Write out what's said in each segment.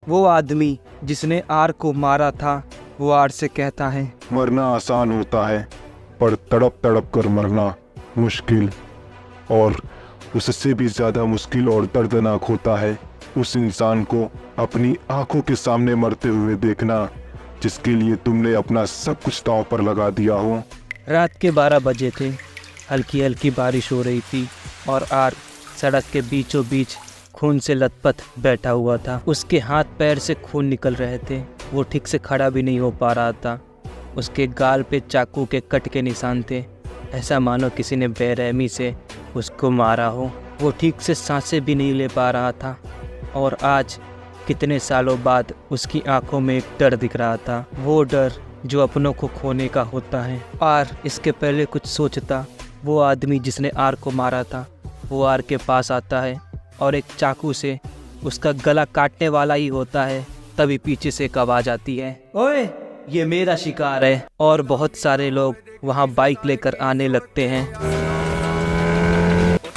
वो आदमी जिसने आर को मारा था वो आर से कहता है, मरना आसान होता है पर तड़प तड़प कर मरना मुश्किल, और उससे भी ज़्यादा मुश्किल और दर्दनाक होता है उस इंसान को अपनी आंखों के सामने मरते हुए देखना जिसके लिए तुमने अपना सब कुछ दांव पर लगा दिया हो। रात के 12 बजे थे। हल्की हल्की बारिश हो रही थी और आर सड़क के बीचों बीच खून से लथपथ बैठा हुआ था। उसके हाथ पैर से खून निकल रहे थे। वो ठीक से खड़ा भी नहीं हो पा रहा था। उसके गाल पे चाकू के कट के निशान थे, ऐसा मानो किसी ने बेरहमी से उसको मारा हो। वो ठीक से सांसें भी नहीं ले पा रहा था और आज कितने सालों बाद उसकी आंखों में एक डर दिख रहा था, वो डर जो अपनों को खोने का होता है। आर इसके पहले कुछ सोचता, वो आदमी जिसने आर को मारा था वो आर के पास आता है और एक चाकू से उसका गला काटने वाला ही होता है। तभी पीछे से एक आवाज़ आती है, ओए ये मेरा शिकार है। और बहुत सारे लोग वहाँ बाइक लेकर आने लगते हैं।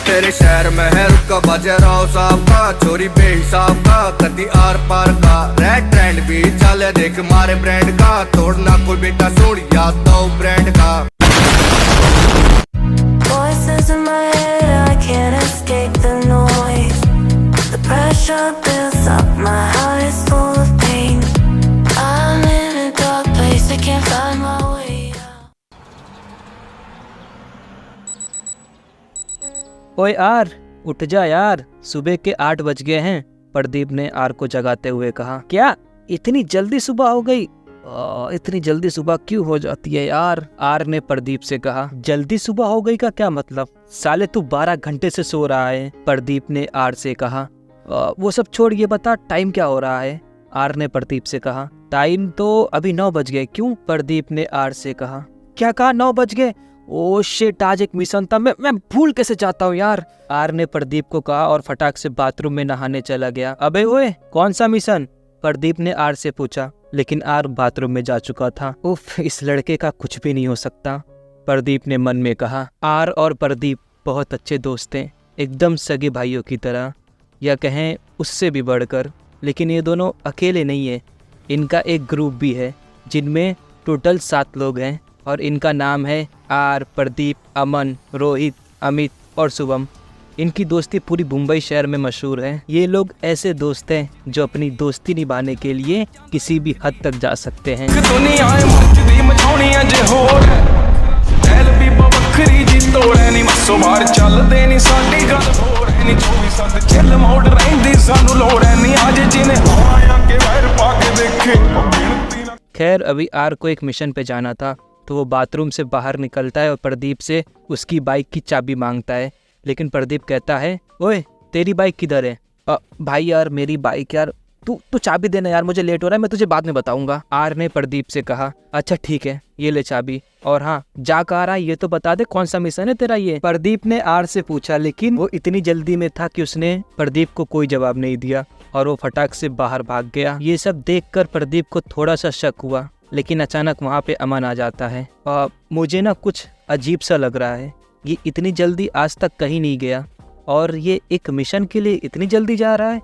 तेरे शहर में है रुका बाजाराव साहब का, चोरी बेहिसाब का, कदी आर पार का, रेड ट्रेंड भी चले देख मारे ब्रांड का, तोड़ना कोई बेटा छोड़ याद दो ब्रांड का। Voices in my head, I can't escape the noise. The pressure builds up, my heart is full of pain. I'm in a dark place, I can't find my way out. ओए are, उठ जा यार, सुबह के 8 बज गए हैं। प्रदीप ने आर को जगाते हुए कहा। क्या इतनी जल्दी सुबह हो गई? इतनी जल्दी सुबह क्यों हो जाती है यार? आर ने प्रदीप से कहा। जल्दी सुबह हो गई का क्या मतलब? साले तू 12 घंटे से सो रहा है। प्रदीप ने आर से कहा। वो सब छोड़, ये बता टाइम क्या हो रहा है? आर ने प्रदीप से कहा। टाइम तो अभी 9 बज गए। क्यों? प्रदीप ने आर से कहा। क्या कहा? 9 बज गए? ओ शिट, आज एक मिशन था, मैं भूल कैसे जाता हूँ यार। आर ने प्रदीप को कहा और फटाक से बाथरूम में नहाने चला गया। अबे ओए, कौन सा मिशन? प्रदीप ने आर से पूछा, लेकिन आर बाथरूम में जा चुका था। उफ, इस लड़के का कुछ भी नहीं हो सकता, प्रदीप ने मन में कहा। आर और प्रदीप बहुत अच्छे दोस्त हैं, एकदम सगे भाइयों की तरह, या कहें उससे भी बढ़कर। लेकिन ये दोनों अकेले नहीं है, इनका एक ग्रुप भी है जिनमें टोटल 7 लोग हैं और इनका नाम है आर, प्रदीप, अमन, रोहित, अमित और शुभम। इनकी दोस्ती पूरी मुंबई शहर में मशहूर है। ये लोग ऐसे दोस्त हैं जो अपनी दोस्ती निभाने के लिए किसी भी हद तक जा सकते हैं। खैर, अभी आर को एक मिशन पे जाना था तो वो बाथरूम से बाहर निकलता है और प्रदीप से उसकी बाइक की चाबी मांगता है। लेकिन प्रदीप कहता है, ओए तेरी बाइक किधर है? भाई यार, मेरी बाइक यार, तू चाबी देना यार, मुझे लेट हो रहा है, मैं तुझे बाद में बताऊंगा। आर ने प्रदीप से कहा। अच्छा ठीक है, ये ले चाबी, और हाँ, जा कहाँ रहा है ये तो बता दे, कौन सा मिशन है तेरा ये? प्रदीप ने आर से पूछा, लेकिन वो इतनी जल्दी में था कि उसने प्रदीप को कोई जवाब नहीं दिया और वो फटाक से बाहर भाग गया। ये सब देखकर प्रदीप को थोड़ा सा शक हुआ, लेकिन अचानक वहाँ पे अमन आ जाता है। मुझे ना कुछ अजीब सा लग रहा है, ये इतनी जल्दी आज तक कहीं नहीं गया और ये एक मिशन के लिए इतनी जल्दी जा रहा है,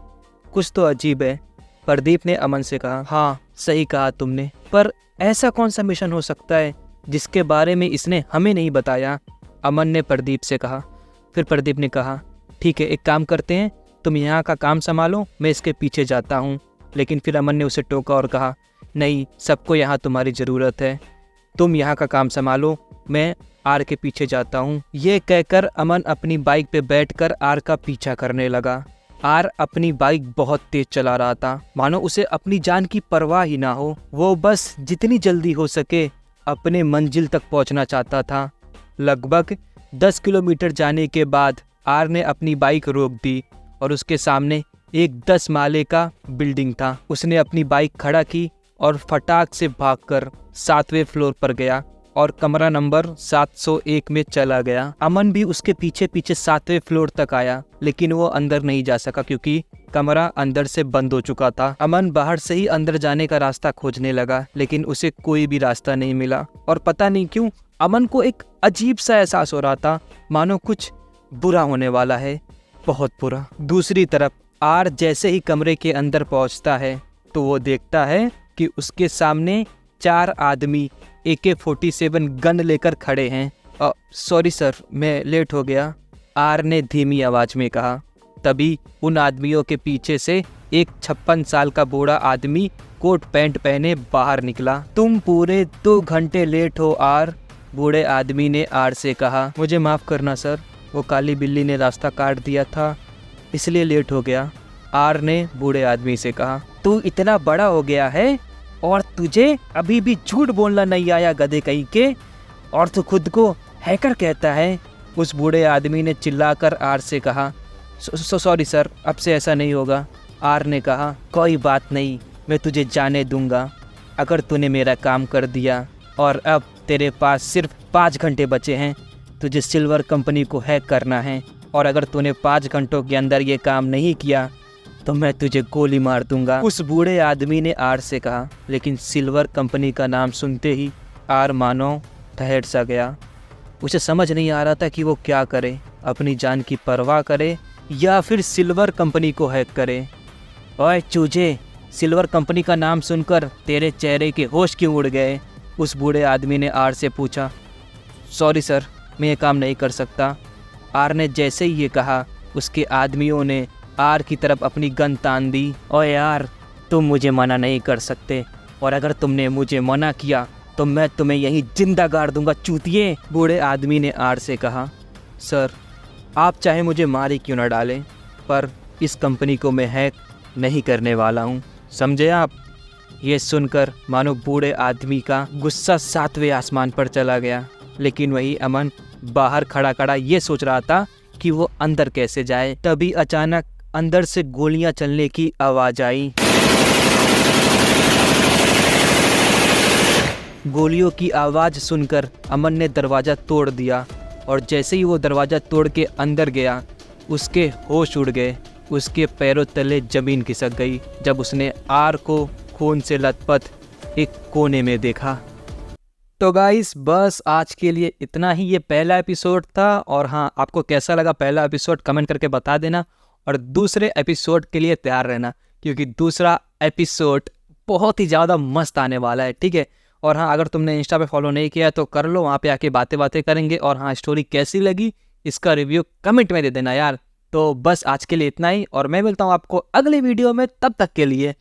कुछ तो अजीब है। प्रदीप ने अमन से कहा। हाँ सही कहा तुमने, पर ऐसा कौन सा मिशन हो सकता है जिसके बारे में इसने हमें नहीं बताया? अमन ने प्रदीप से कहा। फिर प्रदीप ने कहा, ठीक है, एक काम करते हैं, तुम यहाँ का काम संभालो, मैं इसके पीछे जाता हूँ। लेकिन फिर अमन ने उसे टोका और कहा, नहीं, सबको यहाँ तुम्हारी ज़रूरत है, तुम यहाँ का काम संभालो, मैं आर के पीछे जाता हूँ। ये कहकर अमन अपनी बाइक पे बैठकर आर का पीछा करने लगा। आर अपनी बाइक बहुत तेज चला रहा था, मानो उसे अपनी जान की परवाह ही ना हो। वो बस जितनी जल्दी हो सके अपने मंजिल तक पहुँचना चाहता था। लगभग 10 किलोमीटर जाने के बाद आर ने अपनी बाइक रोक दी और उसके सामने एक 10 माले का बिल्डिंग था। उसने अपनी बाइक खड़ा की और फटाक से भागकर 7वें फ्लोर पर गया और कमरा नंबर 701 में चला गया। अमन भी उसके पीछे पीछे 7वें फ्लोर तक आया, लेकिन वो अंदर नहीं जा सका क्योंकि कमरा अंदर से बंद हो चुका था। अमन बाहर से ही अंदर जाने का रास्ता खोजने लगा, लेकिन उसे कोई भी रास्ता नहीं मिला और पता नहीं क्यों अमन को एक अजीब सा एहसास हो रहा था, मानो कुछ बुरा होने वाला है, बहुत बुरा। दूसरी तरफ आर जैसे ही कमरे के अंदर पहुंचता है, तो वो देखता है कि उसके सामने 4 आदमी AK-47 गन लेकर खड़े हैं। सॉरी सर, मैं लेट हो गया, आर ने धीमी आवाज में कहा। तभी उन आदमियों के पीछे से एक 56 साल का बूढ़ा आदमी कोट पैंट पहने बाहर निकला। तुम पूरे 2 घंटे लेट हो आर, बूढ़े आदमी ने आर से कहा। मुझे माफ़ करना सर, वो काली बिल्ली ने रास्ता काट दिया था इसलिए लेट हो गया, आर ने बूढ़े आदमी से कहा। तू इतना बड़ा हो गया है और तुझे अभी भी झूठ बोलना नहीं आया गधे कहीं के, और तू खुद को हैकर कहता है, उस बूढ़े आदमी ने चिल्लाकर आर से कहा। सॉरी सर, अब से ऐसा नहीं होगा, आर ने कहा। कोई बात नहीं, मैं तुझे जाने दूंगा अगर तूने मेरा काम कर दिया, और अब तेरे पास सिर्फ 5 घंटे बचे हैं। तुझे सिल्वर कंपनी को हैक करना है, और अगर तूने 5 घंटों के अंदर ये काम नहीं किया तो मैं तुझे गोली मार दूंगा, उस बूढ़े आदमी ने आर से कहा। लेकिन सिल्वर कंपनी का नाम सुनते ही आर मानो ठहर सा गया। उसे समझ नहीं आ रहा था कि वो क्या करे, अपनी जान की परवाह करे या फिर सिल्वर कंपनी को हैक करे। ओए चूजे, सिल्वर कंपनी का नाम सुनकर तेरे चेहरे के होश क्यों उड़ गए, उस बूढ़े आदमी ने आर से पूछा। सॉरी सर, मैं ये काम नहीं कर सकता, आर ने जैसे ही ये कहा उसके आदमियों ने आर की तरफ अपनी गन तान दी। ओए यार, तुम मुझे मना नहीं कर सकते, और अगर तुमने मुझे मना किया तो मैं तुम्हें यहीं जिंदा गाड़ दूंगा चूतिए, बूढ़े आदमी ने आर से कहा। सर, आप चाहे मुझे मारे क्यों न डालें, पर इस कंपनी को मैं हैक नहीं करने वाला हूँ, समझे आप। ये सुनकर मानो बूढ़े आदमी का गुस्सा 7वें आसमान पर चला गया। लेकिन वही अमन बाहर खड़ा खड़ा ये सोच रहा था कि वो अंदर कैसे जाए। तभी अचानक अंदर से गोलियां चलने की आवाज़ आई। गोलियों की आवाज़ सुनकर अमन ने दरवाज़ा तोड़ दिया, और जैसे ही वो दरवाज़ा तोड़ के अंदर गया उसके होश उड़ गए। उसके पैरों तले ज़मीन खिसक गई जब उसने आर को खून से लथपथ एक कोने में देखा। तो गाइस, बस आज के लिए इतना ही। ये पहला एपिसोड था, और हाँ, आपको कैसा लगा पहला एपिसोड कमेंट करके बता देना, और दूसरे एपिसोड के लिए तैयार रहना क्योंकि दूसरा एपिसोड बहुत ही ज़्यादा मस्त आने वाला है, ठीक है। और हाँ, अगर तुमने इंस्टा पे फॉलो नहीं किया तो कर लो, वहाँ पे आके बातें करेंगे। और हाँ, स्टोरी कैसी लगी इसका रिव्यू कमेंट में दे देना यार। तो बस आज के लिए इतना ही, और मैं मिलता हूँ आपको अगले वीडियो में, तब तक के लिए